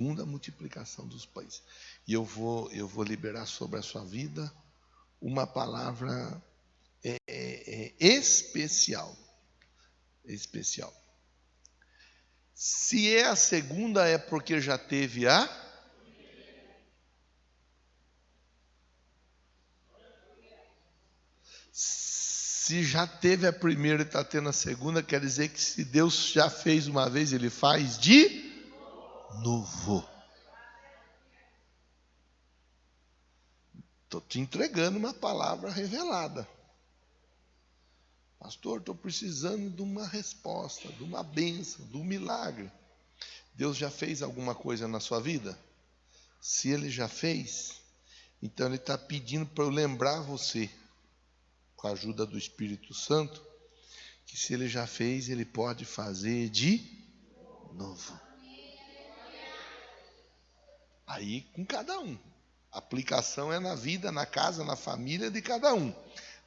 segunda multiplicação dos pães. E eu vou liberar sobre a sua vida uma palavra especial. Especial. Se é a segunda, é porque já teve a... Se já teve a primeira e está tendo a segunda, quer dizer que se Deus já fez uma vez, Ele faz de novo. Estou te entregando uma palavra revelada. Pastor, estou precisando de uma resposta, de uma bênção, de um milagre. Deus já fez alguma coisa na sua vida? Se Ele já fez, então Ele está pedindo para eu lembrar você, com a ajuda do Espírito Santo, que se Ele já fez, Ele pode fazer de novo. Aí com cada um. A aplicação é na vida, na casa, na família de cada um.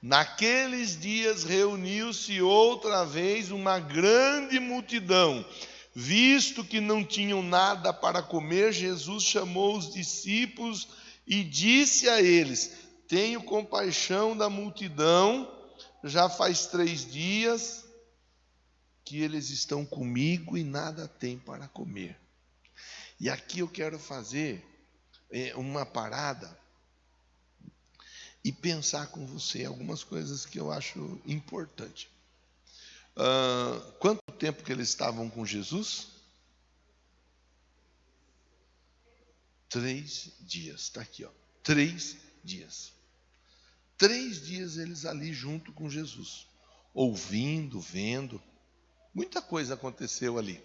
Naqueles dias reuniu-se outra vez uma grande multidão. Visto que não tinham nada para comer, Jesus chamou os discípulos e disse a eles: tenho compaixão da multidão, já faz 3 dias que eles estão comigo e nada têm para comer. E aqui eu quero fazer uma parada e pensar com você algumas coisas que eu acho importante. Quanto tempo que eles estavam com Jesus? 3 dias, está aqui, ó. 3 dias. 3 dias eles ali junto com Jesus, ouvindo, vendo. Muita coisa aconteceu ali.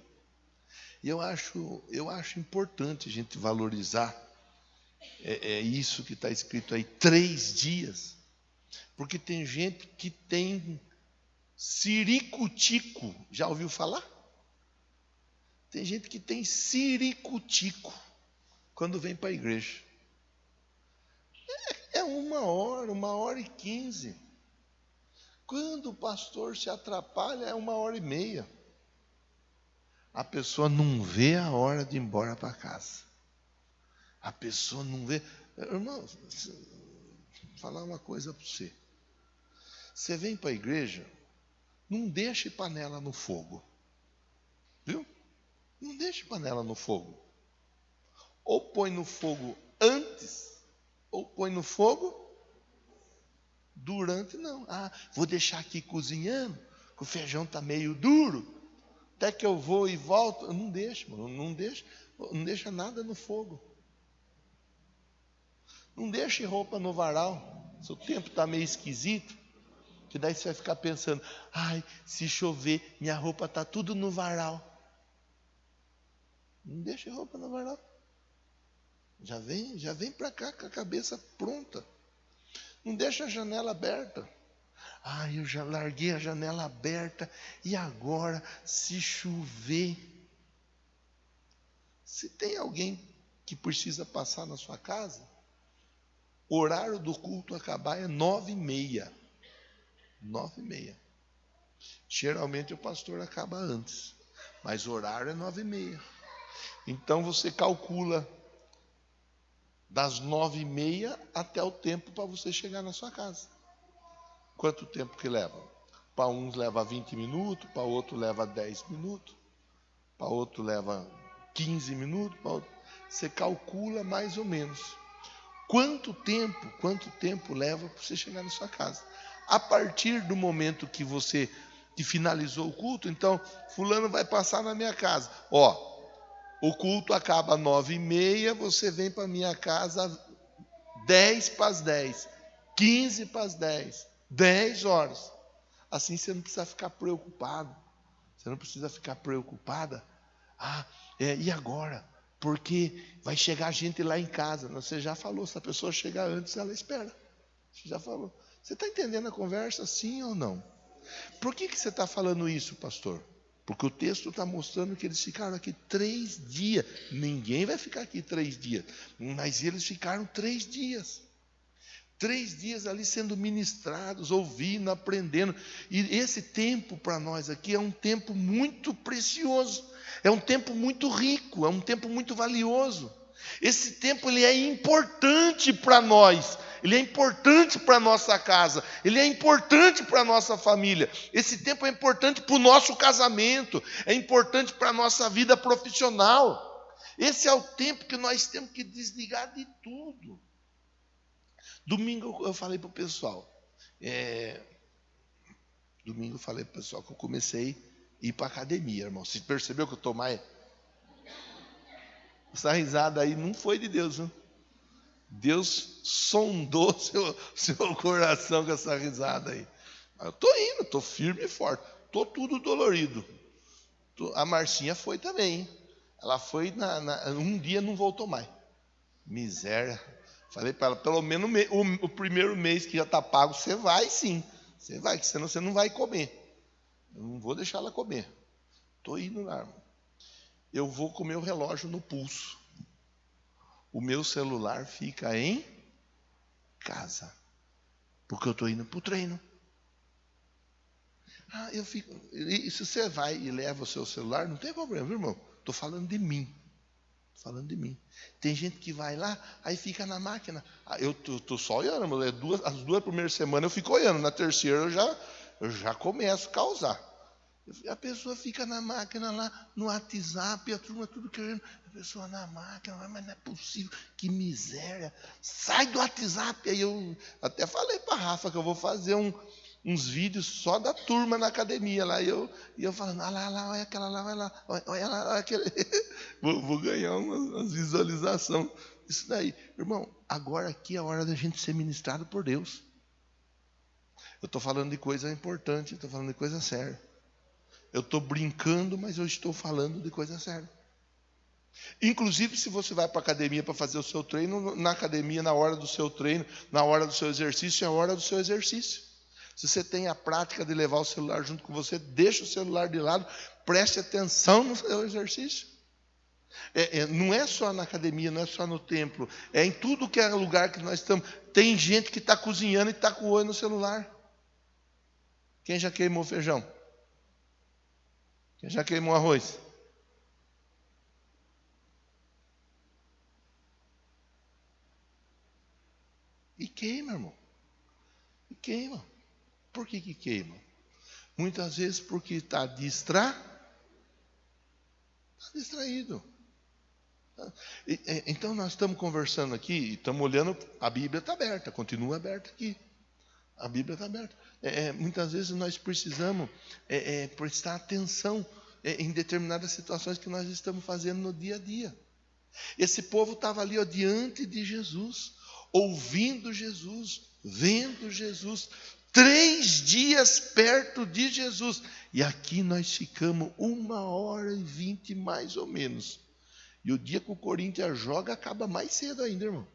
E eu acho importante a gente valorizar isso que está escrito aí, 3 dias. Porque tem gente que tem ciricutico. Já ouviu falar? Tem gente que tem ciricutico quando vem para a igreja. É 1h, 1h15. Quando o pastor se atrapalha, é 1h30. A pessoa não vê a hora de ir embora para casa. A pessoa não vê. Irmão, vou falar uma coisa para você. Você vem para a igreja, não deixe panela no fogo. Viu? Não deixe panela no fogo. Ou põe no fogo antes, ou põe no fogo durante, não. Vou deixar aqui cozinhando, que o feijão está meio duro. Até que eu vou e volto. Não deixa, mano, não deixa nada no fogo. Não deixe roupa no varal. Se o tempo está meio esquisito, que daí você vai ficar pensando, se chover, minha roupa está tudo no varal. Não deixe roupa no varal. Já vem para cá com a cabeça pronta. Não deixa a janela aberta. Eu já larguei a janela aberta e agora, se chover, se tem alguém que precisa passar na sua casa, o horário do culto acabar é 9h30. 9h30. Geralmente o pastor acaba antes, mas o horário é 9h30. Então você calcula das 9h30 até o tempo para você chegar na sua casa. Quanto tempo que leva? Para uns leva 20 minutos, para outro leva 10 minutos, para outro leva 15 minutos, para outro... Você calcula mais ou menos. Quanto tempo leva para você chegar na sua casa? A partir do momento que você finalizou o culto, então, fulano vai passar na minha casa. O culto acaba às 9h30, você vem para a minha casa 10:10, 15:10, 10 horas. Assim você não precisa ficar preocupado. Você não precisa ficar preocupada. E agora? Porque vai chegar gente lá em casa. Você já falou, se a pessoa chegar antes, ela espera. Você já falou. Você está entendendo a conversa, sim ou não? Por que você está falando isso, pastor? Porque o texto está mostrando que eles ficaram aqui 3 dias. Ninguém vai ficar aqui 3 dias. Mas eles ficaram 3 dias. 3 dias ali sendo ministrados, ouvindo, aprendendo. E esse tempo para nós aqui é um tempo muito precioso. É um tempo muito rico, é um tempo muito valioso. Esse tempo ele é importante para nós, ele é importante para a nossa casa, ele é importante para a nossa família. Esse tempo é importante para o nosso casamento, é importante para a nossa vida profissional. Esse é o tempo que nós temos que desligar de tudo. Domingo eu falei para o pessoal, que eu comecei a ir para a academia, irmão. Você percebeu que eu estou mais... Essa risada aí não foi de Deus, viu? Deus sondou seu coração com essa risada aí. Eu estou indo, estou firme e forte. Estou tudo dolorido. A Marcinha foi também, hein? Ela foi, um dia não voltou mais. Miséria. Falei para ela, pelo menos o primeiro mês que já está pago, você vai sim. Você vai, que senão você não vai comer. Eu não vou deixar ela comer. Estou indo lá, irmão. Eu vou com o meu relógio no pulso. O meu celular fica em casa. Porque eu estou indo para o treino. Eu fico. E se você vai e leva o seu celular, não tem problema, viu, irmão? Estou falando de mim. Falando de mim. Tem gente que vai lá, aí fica na máquina. Eu estou só olhando, irmão. As 2 primeiras semanas eu fico olhando. Na terceira eu já começo a causar. A pessoa fica na máquina lá, no WhatsApp, a turma tudo querendo. A pessoa na máquina, mas não é possível, que miséria. Sai do WhatsApp. Aí eu até falei para a Rafa que eu vou fazer uns vídeos só da turma na academia lá. E eu falando, olha lá, olha aquela lá, olha lá, olha lá, olha aquele. Vou ganhar umas visualizações. Isso daí. Irmão, agora aqui é a hora da gente ser ministrado por Deus. Eu estou falando de coisa importante, estou falando de coisa séria. Eu estou brincando, mas eu estou falando de coisa séria. Inclusive, se você vai para a academia para fazer o seu treino, na academia, na hora do seu treino, na hora do seu exercício, é a hora do seu exercício. Se você tem a prática de levar o celular junto com você, deixa o celular de lado, preste atenção no seu exercício. Não é só na academia, não é só no templo, é em tudo que é lugar que nós estamos. Tem gente que está cozinhando e está com o olho no celular. Quem já queimou feijão? Quem já queimou arroz? E queima, irmão. E queima. Por que queima? Muitas vezes porque está distraído. Então nós estamos conversando aqui, e estamos olhando, a Bíblia está aberta, continua aberta aqui. A Bíblia está aberta. Muitas vezes nós precisamos prestar atenção em determinadas situações que nós estamos fazendo no dia a dia. Esse povo estava ali diante de Jesus, ouvindo Jesus, vendo Jesus, 3 dias perto de Jesus. E aqui nós ficamos 1h20 mais ou menos. E o dia que o Corinthians joga acaba mais cedo ainda, irmão.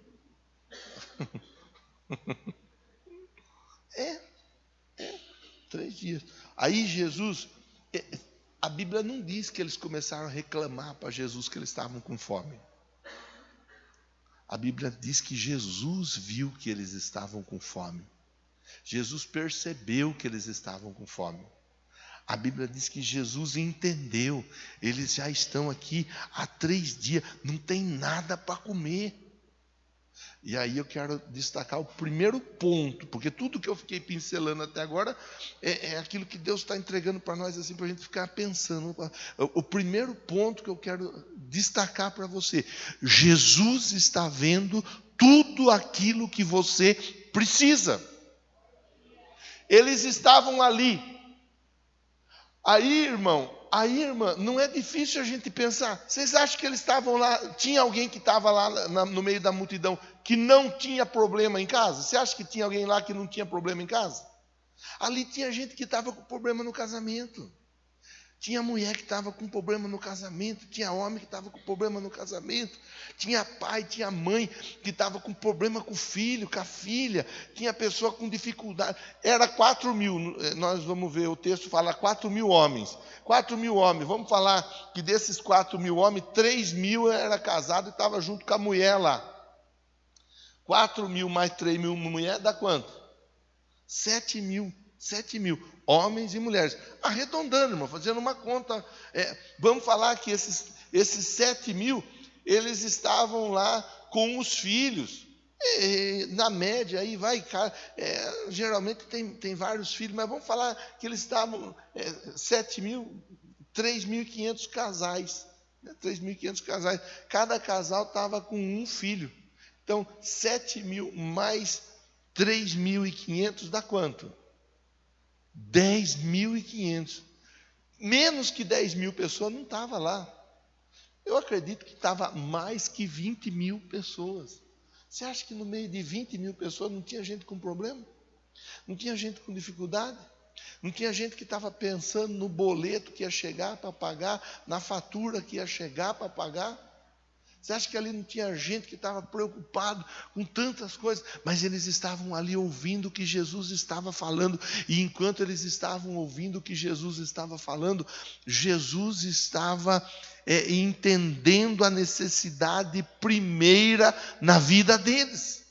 3 dias. Aí Jesus, a Bíblia não diz que eles começaram a reclamar para Jesus que eles estavam com fome. A Bíblia diz que Jesus viu que eles estavam com fome. Jesus percebeu que eles estavam com fome. A Bíblia diz que Jesus entendeu. Eles já estão aqui há 3 dias, não tem nada para comer. E aí eu quero destacar o primeiro ponto, porque tudo que eu fiquei pincelando até agora é aquilo que Deus está entregando para nós, assim, para a gente ficar pensando. O primeiro ponto que eu quero destacar para você: Jesus está vendo tudo aquilo que você precisa. Eles estavam ali. Aí, irmã, não é difícil a gente pensar. Vocês acham que eles estavam lá, tinha alguém que estava lá no meio da multidão que não tinha problema em casa? Você acha que tinha alguém lá que não tinha problema em casa? Ali tinha gente que estava com problema no casamento. Tinha mulher que estava com problema no casamento, tinha homem que estava com problema no casamento, tinha pai, tinha mãe que estava com problema com o filho, com a filha, tinha pessoa com dificuldade. Era 4.000, nós vamos ver, o texto fala 4.000 homens. 4.000 homens, vamos falar que desses 4.000 homens, 3.000 era casado e estava junto com a mulher lá. 4.000 mais 3.000 mulher dá quanto? 7.000. 7.000, homens e mulheres. Arredondando, irmão, fazendo uma conta. Vamos falar que esses 7.000, eles estavam lá com os filhos. Na média, aí vai, geralmente tem vários filhos, mas vamos falar que eles estavam 7.000, 3.500 casais. 3.500 casais. Cada casal estava com um filho. Então, 7.000 mais 3.500 dá quanto? 10.500. Menos que 10.000 pessoas não estavam lá. Eu acredito que estava mais que 20.000 pessoas. Você acha que no meio de 20.000 pessoas não tinha gente com problema? Não tinha gente com dificuldade? Não tinha gente que estava pensando no boleto que ia chegar para pagar, na fatura que ia chegar para pagar? Você acha que ali não tinha gente que estava preocupado com tantas coisas? Mas eles estavam ali ouvindo o que Jesus estava falando. E enquanto eles estavam ouvindo o que Jesus estava falando, Jesus estava entendendo a necessidade primeira na vida deles.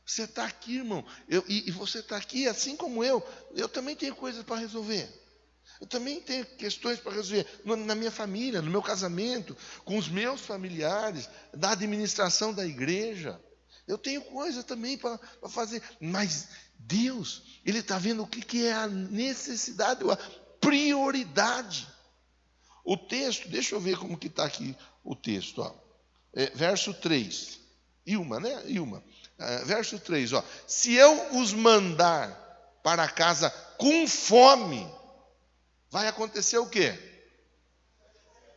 Você está aqui, irmão, e você está aqui assim como eu também tenho coisas para resolver. Eu também tenho questões para resolver na minha família, no meu casamento, com os meus familiares, da administração da igreja. Eu tenho coisa também para fazer. Mas Deus, Ele está vendo o que é a necessidade, a prioridade. O texto, deixa eu ver como que está aqui o texto. Verso 3. Ilma, né? Ilma. Verso 3. Se eu os mandar para casa com fome, vai acontecer o quê?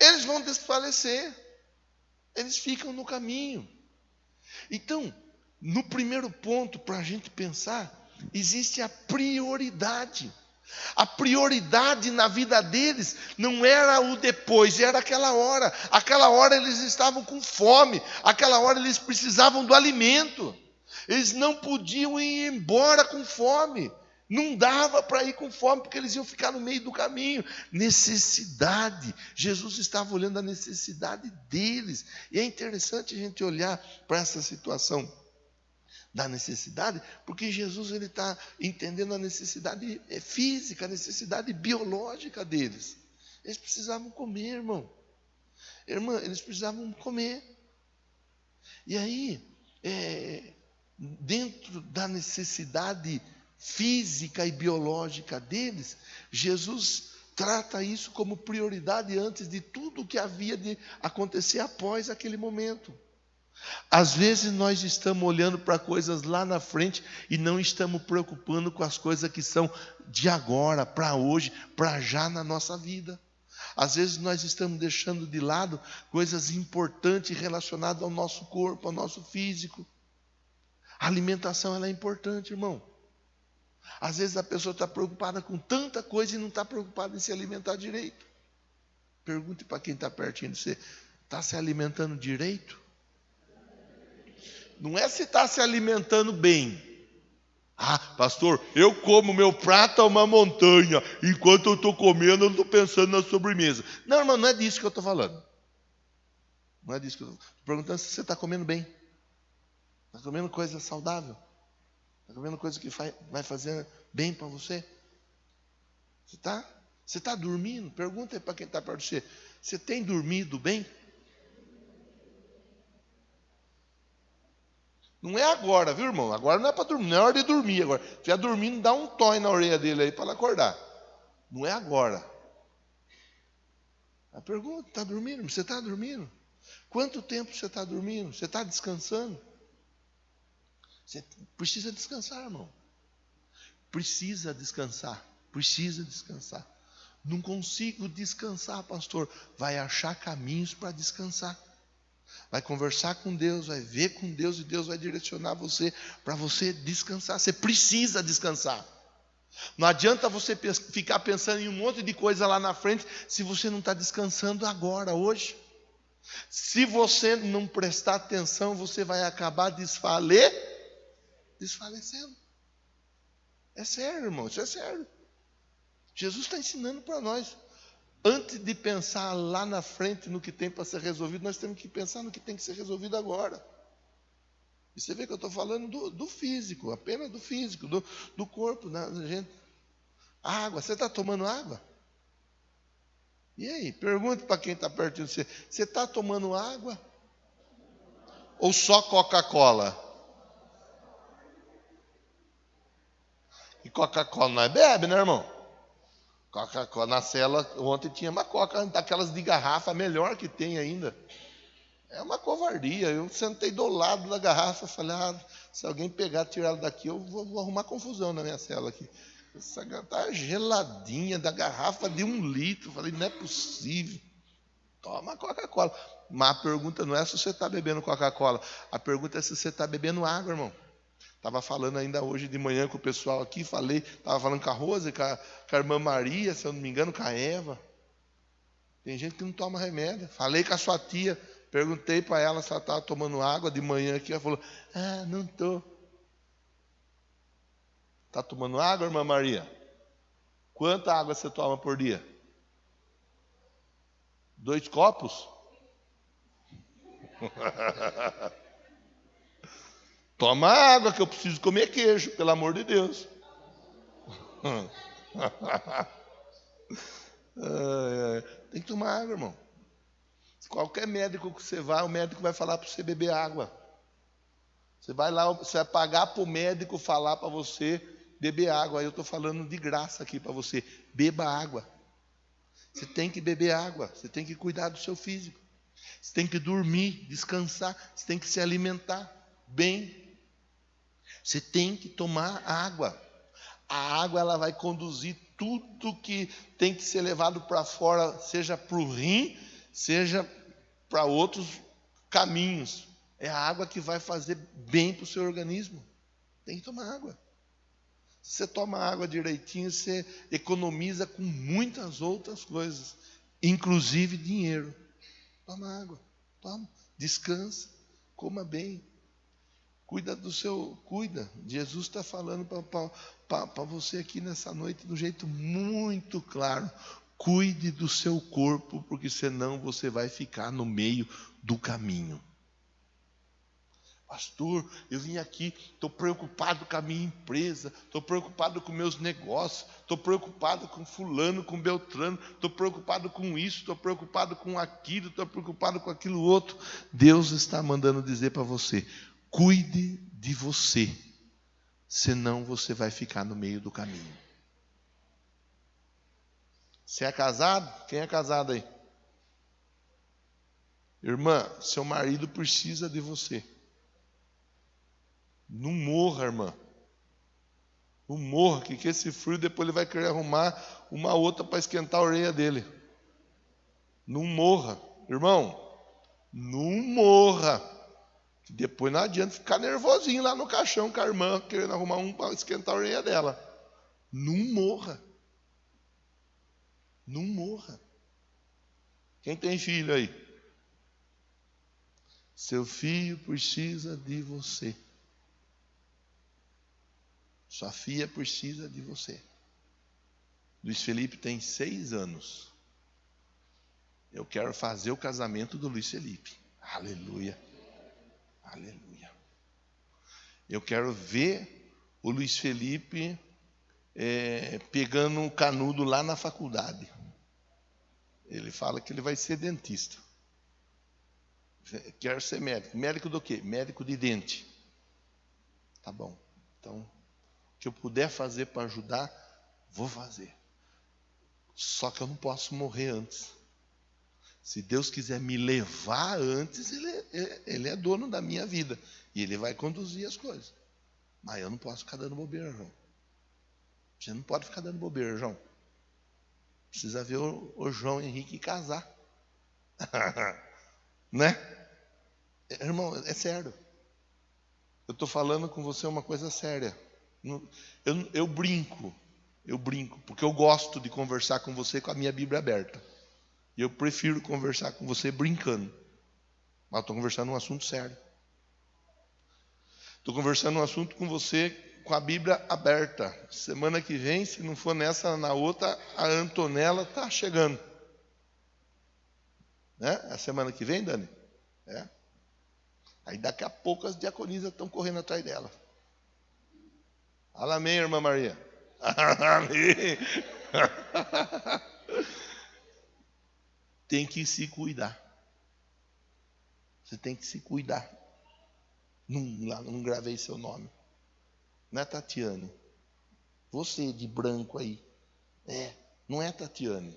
Eles vão desfalecer. Eles ficam no caminho. Então, no primeiro ponto, para a gente pensar, existe a prioridade. A prioridade na vida deles não era o depois, era aquela hora. Aquela hora eles estavam com fome. Aquela hora eles precisavam do alimento. Eles não podiam ir embora com fome. Não dava para ir com fome, porque eles iam ficar no meio do caminho. Necessidade. Jesus estava olhando a necessidade deles. E é interessante a gente olhar para essa situação da necessidade, porque Jesus está entendendo a necessidade física, a necessidade biológica deles. Eles precisavam comer, irmão. Irmã, eles precisavam comer. E aí, dentro da necessidade física e biológica deles, Jesus trata isso como prioridade antes de tudo o que havia de acontecer após aquele momento. Às vezes nós estamos olhando para coisas lá na frente e não estamos preocupando com as coisas que são de agora, para hoje, para já na nossa vida. Às vezes nós estamos deixando de lado coisas importantes relacionadas ao nosso corpo, ao nosso físico. A alimentação ela é importante, irmão. Às vezes a pessoa está preocupada com tanta coisa e não está preocupada em se alimentar direito. Pergunte para quem está pertinho de você: está se alimentando direito? Não é se está se alimentando bem. Ah, pastor, eu como, meu prato é uma montanha. Enquanto eu estou comendo, eu estou pensando na sobremesa. Não, irmão, não é disso que eu estou falando. Não é disso que eu estou perguntando se você está comendo bem. Está comendo coisa saudável? Está comendo coisa que vai fazer bem para você? Você está dormindo? Pergunta aí para quem está perto de você. Você tem dormido bem? Não é agora, viu, irmão? Agora não é para dormir, não é hora de dormir agora. Se estiver dormindo, dá um toque na orelha dele aí para ele acordar. Não é agora. A pergunta: está dormindo? Você está dormindo? Quanto tempo você está dormindo? Você está descansando? Você precisa descansar, irmão. Precisa descansar. Precisa descansar. Não consigo descansar, pastor. Vai achar caminhos para descansar. Vai conversar com Deus, vai ver com Deus e Deus vai direcionar você para você descansar. Você precisa descansar. Não adianta você ficar pensando em um monte de coisa lá na frente se você não está descansando agora, hoje. Se você não prestar atenção, você vai acabar desfalecendo. É sério, irmão, isso é sério. Jesus está ensinando para nós. Antes de pensar lá na frente no que tem para ser resolvido, nós temos que pensar no que tem que ser resolvido agora. E você vê que eu estou falando do físico, apenas do físico, do corpo, né, gente? Água, você está tomando água? E aí, pergunta para quem está perto de você: você está tomando água? Ou só Coca-Cola? E Coca-Cola nós bebe, né, irmão? Coca-Cola na cela, ontem tinha uma Coca, daquelas de garrafa, melhor que tem ainda. É uma covardia. Eu sentei do lado da garrafa, falei, se alguém pegar, tirar ela daqui, eu vou arrumar confusão na minha cela aqui. Essa tá geladinha, da garrafa de 1 litro. Falei, não é possível. Toma Coca-Cola. Mas a pergunta não é se você está bebendo Coca-Cola. A pergunta é se você está bebendo água, irmão. Estava falando ainda hoje de manhã com o pessoal aqui, estava falando com a Rosa, com a irmã Maria, se eu não me engano, com a Eva. Tem gente que não toma remédio. Falei com a sua tia, perguntei para ela se ela estava tomando água de manhã aqui. Ela falou, não estou. Está tomando água, irmã Maria? Quanta água você toma por dia? 2 copos? Toma água, que eu preciso comer queijo, pelo amor de Deus. Tem que tomar água, irmão. Qualquer médico que você vá, o médico vai falar para você beber água. Você vai lá, você vai pagar para o médico falar para você beber água. Aí eu estou falando de graça aqui para você. Beba água. Você tem que beber água. Você tem que cuidar do seu físico. Você tem que dormir, descansar. Você tem que se alimentar bem. Você tem que tomar água. A água, ela vai conduzir tudo que tem que ser levado para fora, seja para o rim, seja para outros caminhos. É a água que vai fazer bem para o seu organismo. Tem que tomar água. Se você toma água direitinho, você economiza com muitas outras coisas, inclusive dinheiro. Toma água, toma, descansa, coma bem. Cuida. Jesus está falando para você aqui nessa noite de um jeito muito claro. Cuide do seu corpo, porque senão você vai ficar no meio do caminho. Pastor, eu vim aqui, estou preocupado com a minha empresa, estou preocupado com meus negócios, estou preocupado com fulano, com Beltrano, estou preocupado com isso, estou preocupado com aquilo, estou preocupado com aquilo outro. Deus está mandando dizer para você, cuide de você, senão você vai ficar no meio do caminho. Você é casado? Quem é casado aí? Irmã, seu marido precisa de você. Não morra, irmã. Não morra, que esse frio depois ele vai querer arrumar uma outra para esquentar a orelha dele. Não morra. Irmão, não morra. Que depois não adianta ficar nervosinho lá no caixão com a irmã, querendo arrumar um para esquentar a orelha dela. Não morra. Não morra. Quem tem filho aí? Seu filho precisa de você. Sua filha precisa de você. Luiz Felipe tem 6 anos. Eu quero fazer o casamento do Luiz Felipe. Aleluia. Aleluia. Eu quero ver o Luiz Felipe pegando um canudo lá na faculdade. Ele fala que ele vai ser dentista. Quero ser médico. Médico do quê? Médico de dente. Tá bom. Então, o que eu puder fazer para ajudar, vou fazer. Só que eu não posso morrer antes. Se Deus quiser me levar antes, Ele é dono da minha vida. E Ele vai conduzir as coisas. Mas eu não posso ficar dando bobeira, João. Você não pode ficar dando bobeira, João. Precisa ver o João Henrique casar. Né? Irmão, é sério. Eu estou falando com você uma coisa séria. Eu brinco, porque eu gosto de conversar com você com a minha Bíblia aberta. E eu prefiro conversar com você brincando. Mas estou conversando um assunto sério. Estou conversando um assunto com você com a Bíblia aberta. Semana que vem, se não for nessa, na outra, a Antonella está chegando. Né? É a semana que vem, Dani? É. Aí daqui a pouco as diaconisas estão correndo atrás dela. Fala amém, irmã Maria. Amém. Tem que se cuidar. Você tem que se cuidar. Não gravei seu nome. Não é Tatiane. Você de branco aí. Não é Tatiane.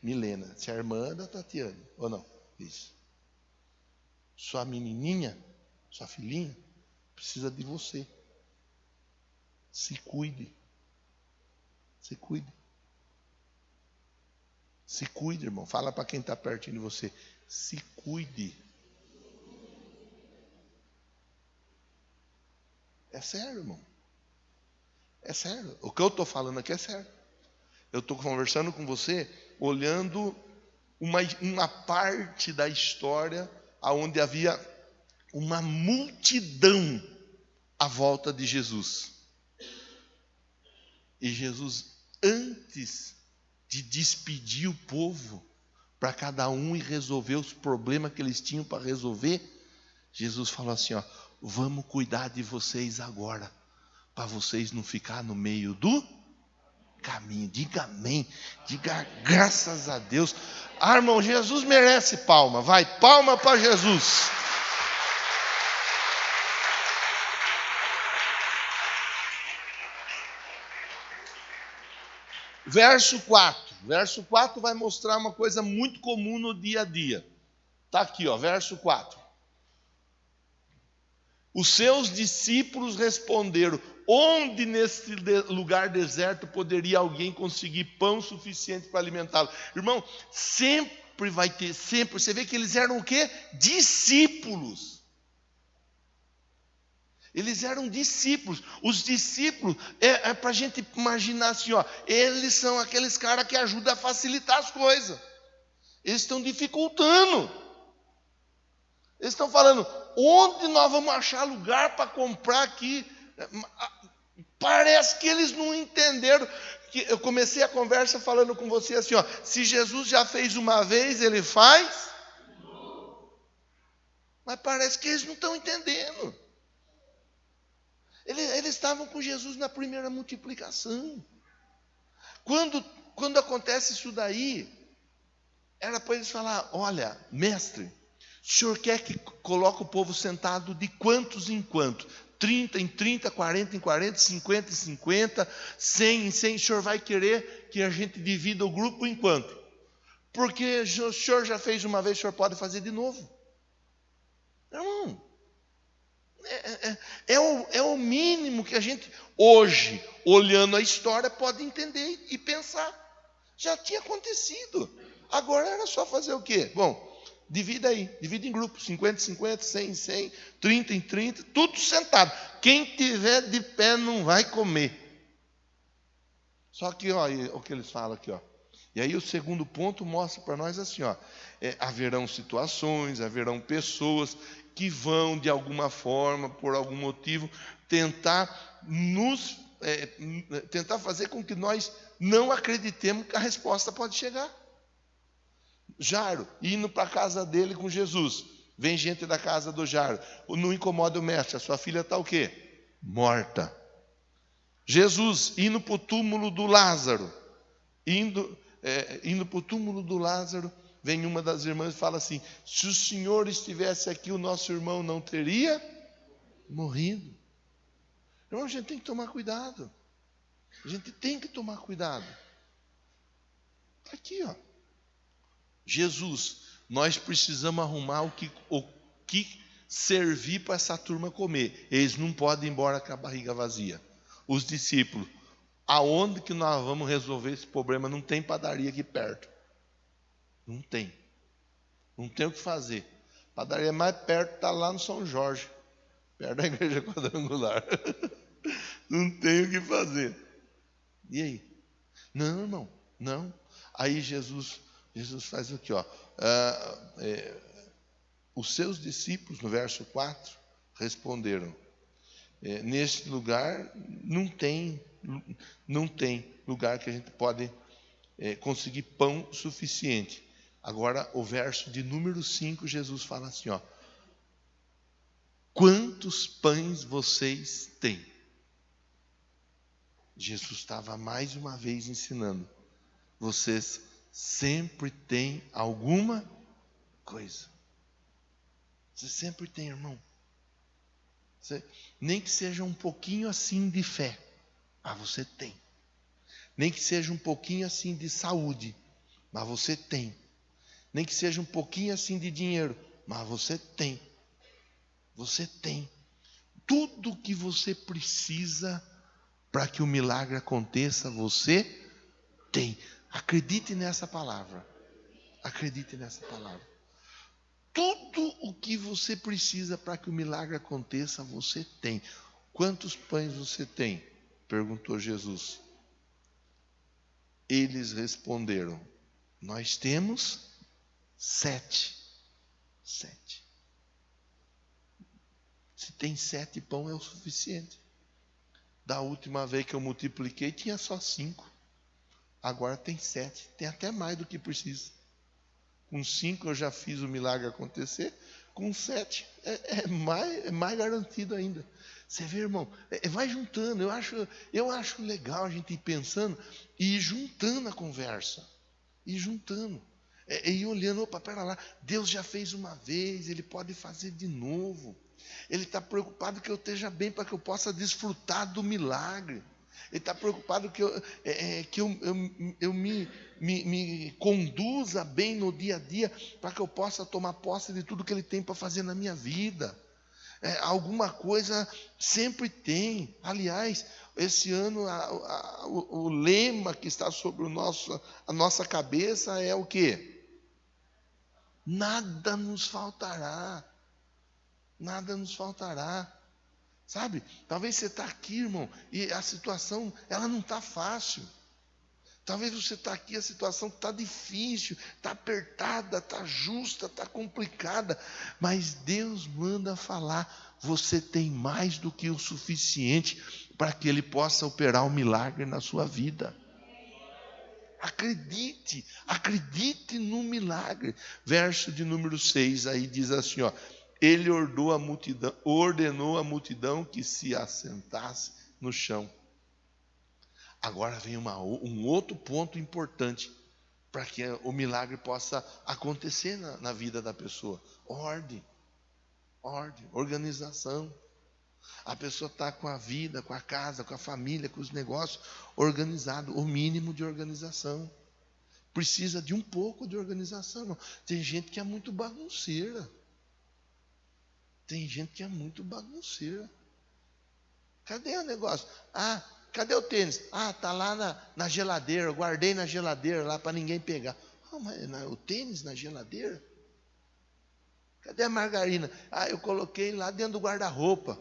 Milena. Você é irmã da Tatiane. Ou não? Isso. Sua menininha, sua filhinha, precisa de você. Se cuide. Se cuide. Se cuide, irmão. Fala para quem está pertinho de você. Se cuide. É sério, irmão. É sério. O que eu estou falando aqui é sério. Eu estou conversando com você, olhando uma parte da história onde havia uma multidão à volta de Jesus. E Jesus, antes de despedir o povo para cada um e resolver os problemas que eles tinham para resolver, Jesus falou assim, vamos cuidar de vocês agora, para vocês não ficar no meio do caminho. Diga amém, diga graças a Deus. Irmão, Jesus merece palma, vai, palma para Jesus. Verso 4. Verso 4 vai mostrar uma coisa muito comum no dia a dia. Está aqui, verso 4. Os seus discípulos responderam: onde nesse lugar deserto poderia alguém conseguir pão suficiente para alimentá-lo? Irmão, sempre vai ter, sempre. Você vê que eles eram o quê? Discípulos. Eles eram discípulos. Os discípulos, é para a gente imaginar assim, eles são aqueles caras que ajudam a facilitar as coisas. Eles estão dificultando. Eles estão falando, onde nós vamos achar lugar para comprar aqui? Parece que eles não entenderam. Eu comecei a conversa falando com você assim, se Jesus já fez uma vez, ele faz. Mas parece que eles não estão entendendo. Eles estavam com Jesus na primeira multiplicação. Quando acontece isso daí, era para eles falar, olha, mestre, o senhor quer que coloque o povo sentado de quantos em quanto? 30 em 30, 40 em 40, 50 em 50, 100 em 100. O senhor vai querer que a gente divida o grupo em quanto? Porque o senhor já fez uma vez, o senhor pode fazer de novo. Não. É o mínimo que a gente, hoje, olhando a história, pode entender e pensar. Já tinha acontecido. Agora era só fazer o quê? Bom, divida em grupos, 50 em 50, 100 em 100, 30 em 30, tudo sentado. Quem tiver de pé não vai comer. Só que, o que eles falam aqui, E aí o segundo ponto mostra para nós assim, haverão situações, haverão pessoas que vão, de alguma forma, por algum motivo, tentar fazer com que nós não acreditemos que a resposta pode chegar. Jairo, indo para a casa dele com Jesus. Vem gente da casa do Jairo. Não incomoda o mestre, a sua filha está o quê? Morta. Jesus, indo para o túmulo do Lázaro. Indo para o túmulo do Lázaro, vem uma das irmãs e fala assim, se o Senhor estivesse aqui, o nosso irmão não teria morrido. Então a gente tem que tomar cuidado. A gente tem que tomar cuidado. Está aqui, Jesus, nós precisamos arrumar o que servir para essa turma comer. Eles não podem ir embora com a barriga vazia. Os discípulos, aonde que nós vamos resolver esse problema? Não tem padaria aqui perto. Não tem. Não tem o que fazer. A padaria mais perto está lá no São Jorge, perto da igreja quadrangular. Não tem o que fazer. E aí? Não, irmão, não. Aí Jesus faz aqui, os seus discípulos, no verso 4, responderam, neste lugar não tem lugar que a gente pode conseguir pão suficiente. Agora, o verso de número 5, Jesus fala assim, quantos pães vocês têm? Jesus estava mais uma vez ensinando. Vocês sempre têm alguma coisa. Você sempre tem, irmão. Nem que seja um pouquinho assim de fé. Mas você tem. Nem que seja um pouquinho assim de saúde. Mas você tem. Nem que seja um pouquinho assim de dinheiro. Mas você tem. Você tem. Tudo que você precisa para que o milagre aconteça, você tem. Acredite nessa palavra. Acredite nessa palavra. Tudo o que você precisa para que o milagre aconteça, você tem. Quantos pães você tem? Perguntou Jesus. Eles responderam: nós temos 7. 7. Se tem 7 pão é o suficiente. Da última vez que eu multipliquei tinha só 5. Agora tem 7. Tem até mais do que precisa. Com 5 eu já fiz o milagre acontecer. Com 7 é mais garantido ainda. Você vê, irmão, vai juntando. Eu acho legal a gente ir pensando e ir juntando a conversa. Ir juntando. E olhando, opa, pera lá, Deus já fez uma vez, Ele pode fazer de novo. Ele está preocupado que eu esteja bem para que eu possa desfrutar do milagre. Ele está preocupado que eu me conduza bem no dia a dia para que eu possa tomar posse de tudo que Ele tem para fazer na minha vida. Alguma coisa sempre tem. Aliás, esse ano o lema que está sobre a nossa cabeça é o quê? Nada nos faltará. Nada nos faltará. Sabe? Talvez você está aqui, irmão, e a situação, ela não está fácil. Talvez você está aqui, a situação está difícil, está apertada, está justa, está complicada. Mas Deus manda falar, você tem mais do que o suficiente para que Ele possa operar um milagre na sua vida. Acredite, acredite no milagre. Verso de número 6, aí diz assim, ó. Ele ordenou a multidão que se assentasse no chão. Agora vem um outro ponto importante para que o milagre possa acontecer na vida da pessoa. Ordem, organização. A pessoa está com a vida, com a casa, com a família, com os negócios organizado, o mínimo de organização. Precisa de um pouco de organização. Não. Tem gente que é muito bagunceira. Cadê o negócio? Cadê o tênis? Está lá na geladeira, eu guardei na geladeira lá para ninguém pegar. Mas o tênis na geladeira? Cadê a margarina? Eu coloquei lá dentro do guarda-roupa.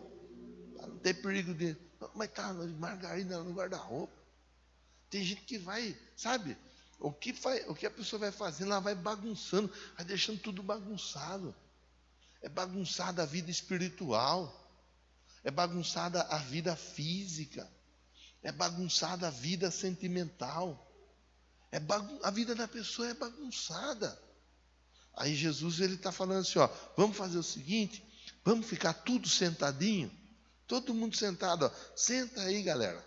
Para não ter perigo de... Mas está margarina no guarda-roupa. Tem gente que vai, sabe? O que a pessoa vai fazendo, ela vai bagunçando, vai deixando tudo bagunçado. É bagunçada a vida espiritual. É bagunçada a vida física. É bagunçada a vida sentimental. A vida da pessoa é bagunçada. Aí Jesus está falando assim, ó, vamos fazer o seguinte, vamos ficar tudo sentadinho, todo mundo sentado, ó. Senta aí, galera.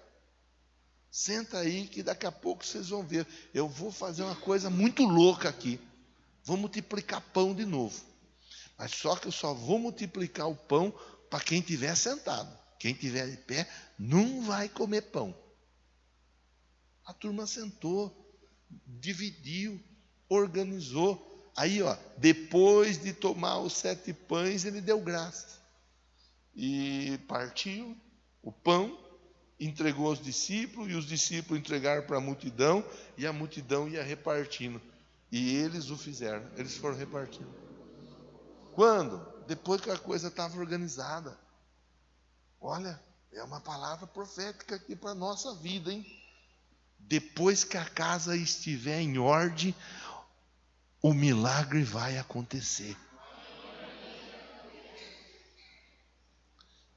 Senta aí que daqui a pouco vocês vão ver. Eu vou fazer uma coisa muito louca aqui. Vou multiplicar pão de novo. Mas só que eu só vou multiplicar o pão para quem estiver sentado. Quem estiver de pé não vai comer pão. A turma sentou, dividiu, organizou. Aí, ó, depois de tomar os 7 pães, ele deu graças. E partiu o pão, entregou aos discípulos, e os discípulos entregaram para a multidão, e a multidão ia repartindo. E eles o fizeram, eles foram repartindo. Quando? Depois que a coisa estava organizada. Olha, é uma palavra profética aqui para a nossa vida, hein? Depois que a casa estiver em ordem, o milagre vai acontecer.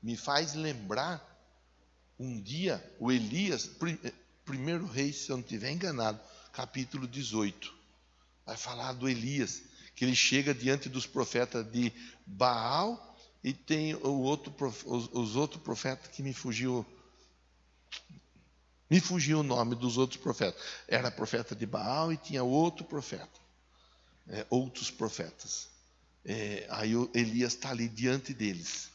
Me faz lembrar um dia, o Elias, 1 Reis, se eu não estiver enganado, capítulo 18, vai falar do Elias, que ele chega diante dos profetas de Baal e tem os outros profetas que me fugiu o nome dos outros profetas. Era profeta de Baal e tinha outro profeta, outros profetas. Aí o Elias está ali diante deles.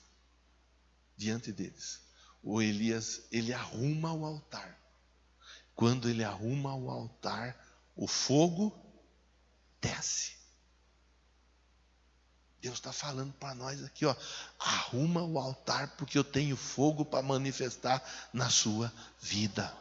O Elias, ele arruma o altar. Quando ele arruma o altar, o fogo desce. Deus está falando para nós aqui, arruma o altar, porque eu tenho fogo para manifestar na sua vida.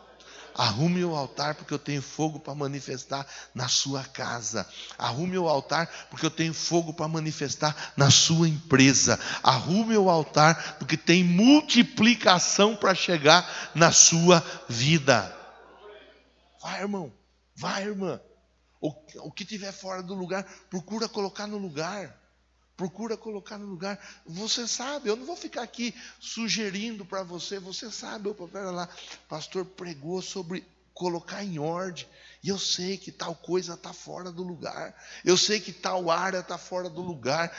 Arrume o altar, porque eu tenho fogo para manifestar na sua casa. Arrume o altar, porque eu tenho fogo para manifestar na sua empresa. Arrume o altar, porque tem multiplicação para chegar na sua vida. Vai, irmão. Vai, irmã. O que tiver fora do lugar, procura colocar no lugar. Você sabe, eu não vou ficar aqui sugerindo para você. Você sabe, pera lá, pastor pregou sobre colocar em ordem. E eu sei que tal coisa está fora do lugar. Eu sei que tal área está fora do lugar.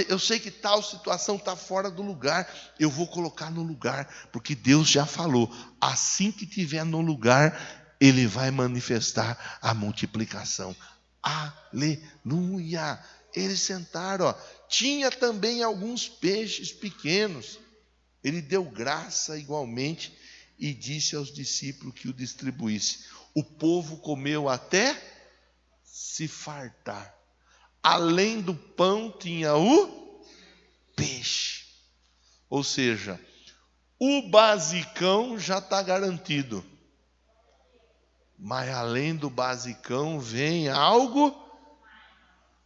Eu sei que tal situação está fora do lugar. Eu vou colocar no lugar, porque Deus já falou. Assim que tiver no lugar, Ele vai manifestar a multiplicação. Aleluia! Eles sentaram, tinha também alguns peixes pequenos. Ele deu graça igualmente e disse aos discípulos que o distribuísse. O povo comeu até se fartar. Além do pão tinha o peixe. Ou seja, o basicão já está garantido. Mas além do basicão vem algo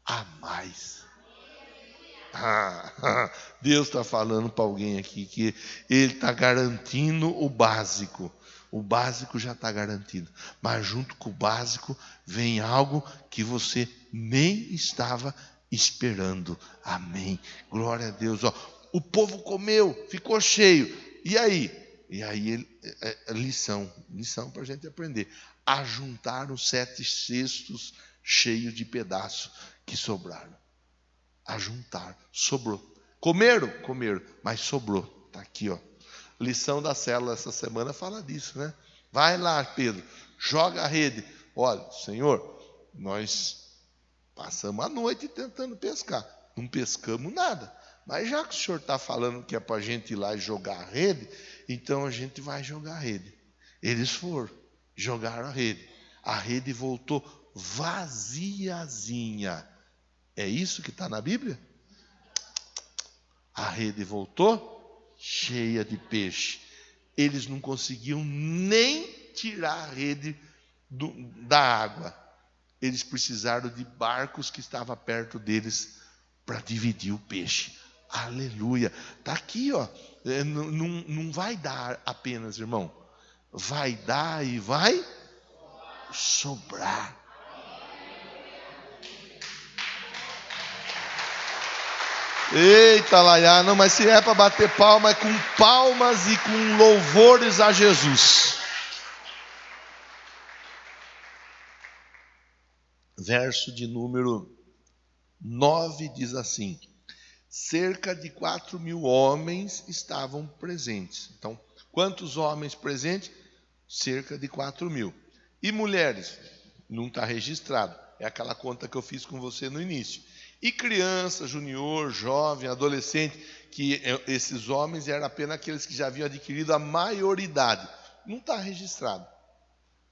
a mais. Deus está falando para alguém aqui que Ele está garantindo o básico. O básico já está garantido. Mas junto com o básico vem algo que você nem estava esperando. Amém. Glória a Deus. O povo comeu, ficou cheio. E aí? Lição para a gente aprender. Ajuntaram 7 cestos cheios de pedaços que sobraram. Ajuntaram, sobrou. Comeram, mas sobrou. Está aqui, Lição da célula essa semana fala disso, né? Vai lá, Pedro, joga a rede. Olha, Senhor, nós passamos a noite tentando pescar. Não pescamos nada. Mas já que o Senhor está falando que é para a gente ir lá e jogar a rede, então a gente vai jogar a rede. Eles foram, jogaram a rede. A rede voltou vaziazinha. É isso que está na Bíblia? A rede voltou cheia de peixe. Eles não conseguiam nem tirar a rede da água. Eles precisaram de barcos que estavam perto deles para dividir o peixe. Aleluia. Está aqui, não vai dar apenas, irmão. Vai dar e vai sobrar. Eita, Laiá, não, mas se é para bater palma, é com palmas e com louvores a Jesus. Verso de número 9 diz assim: cerca de 4.000 homens estavam presentes. Então, quantos homens presentes? Cerca de 4.000. E mulheres? Não está registrado. É aquela conta que eu fiz com você no início. E criança, junior, jovem, adolescente, que esses homens eram apenas aqueles que já haviam adquirido a maioridade. Não está registrado.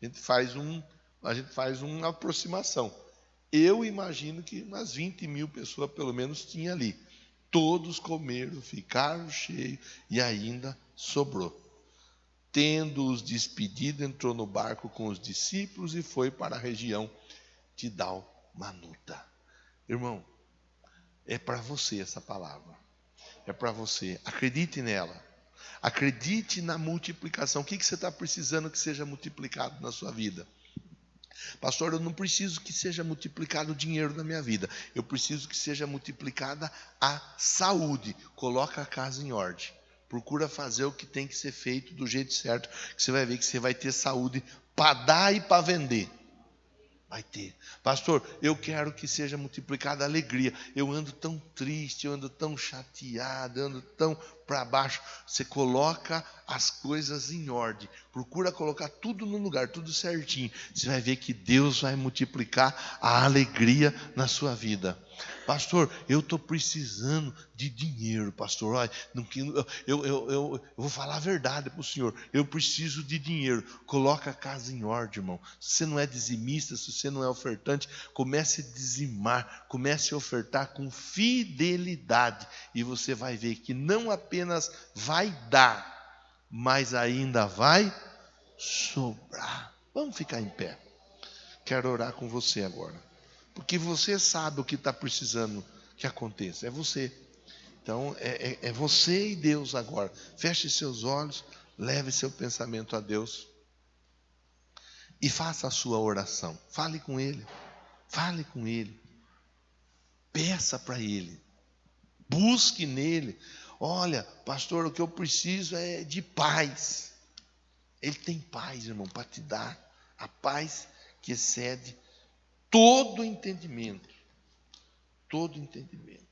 A gente faz uma aproximação. Eu imagino que umas 20.000 pessoas pelo menos tinha ali. Todos comeram, ficaram cheios e ainda sobrou. Tendo-os despedido, entrou no barco com os discípulos e foi para a região de Dalmanuta. Irmão, é para você essa palavra. É para você. Acredite nela. Acredite na multiplicação. O que você está precisando que seja multiplicado na sua vida? Pastor, eu não preciso que seja multiplicado o dinheiro na minha vida. Eu preciso que seja multiplicada a saúde. Coloca a casa em ordem. Procura fazer o que tem que ser feito do jeito certo, que você vai ver que você vai ter saúde para dar e para vender. Vai ter. Pastor, eu quero que seja multiplicada a alegria. Eu ando tão triste, eu ando tão chateado, eu ando tão para baixo. Você coloca as coisas em ordem. Procura colocar tudo no lugar, tudo certinho. Você vai ver que Deus vai multiplicar a alegria na sua vida. Pastor, eu estou precisando de dinheiro, pastor. Olha, eu vou falar a verdade para o senhor. Eu preciso de dinheiro. Coloca a casa em ordem, irmão. Se você não é dizimista, se você não é ofertante, comece a dizimar, comece a ofertar com fidelidade. E você vai ver que não apenas vai dar, mas ainda vai sobrar. Vamos ficar em pé. Quero orar com você agora. Porque você sabe o que está precisando que aconteça. É você. Então, é você e Deus agora. Feche seus olhos, leve seu pensamento a Deus. E faça a sua oração. Fale com Ele. Fale com Ele. Peça para Ele. Busque nele. Olha, pastor, o que eu preciso é de paz. Ele tem paz, irmão, para te dar. A paz que excede todo entendimento. Todo entendimento.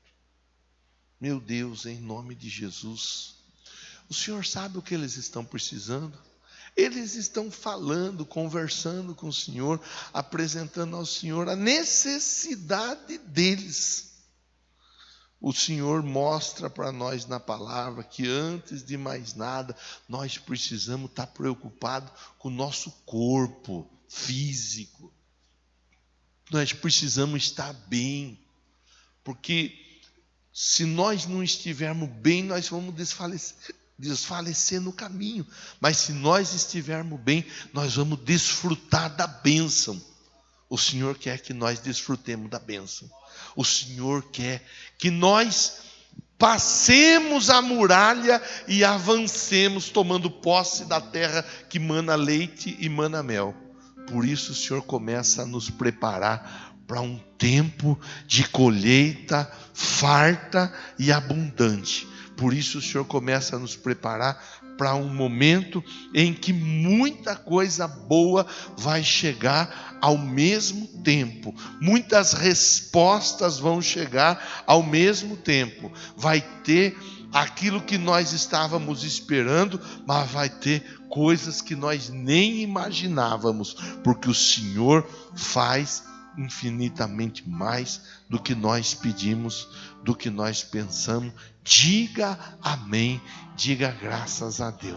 Meu Deus, em nome de Jesus. O Senhor sabe o que eles estão precisando? Eles estão falando, conversando com o Senhor, apresentando ao Senhor a necessidade deles. O Senhor mostra para nós na palavra que antes de mais nada, nós precisamos estar preocupados com o nosso corpo físico. Nós precisamos estar bem, porque se nós não estivermos bem, nós vamos desfalecer no caminho. Mas se nós estivermos bem, nós vamos desfrutar da bênção. O Senhor quer que nós desfrutemos da bênção. O Senhor quer que nós passemos a muralha e avancemos tomando posse da terra que mana leite e mana mel. Por isso o Senhor começa a nos preparar para um tempo de colheita farta e abundante. Por isso o Senhor começa a nos preparar para um momento em que muita coisa boa vai chegar ao mesmo tempo. Muitas respostas vão chegar ao mesmo tempo. Vai ter aquilo que nós estávamos esperando, mas vai ter coisas que nós nem imaginávamos, porque o Senhor faz infinitamente mais do que nós pedimos, do que nós pensamos. Diga amém, diga graças a Deus.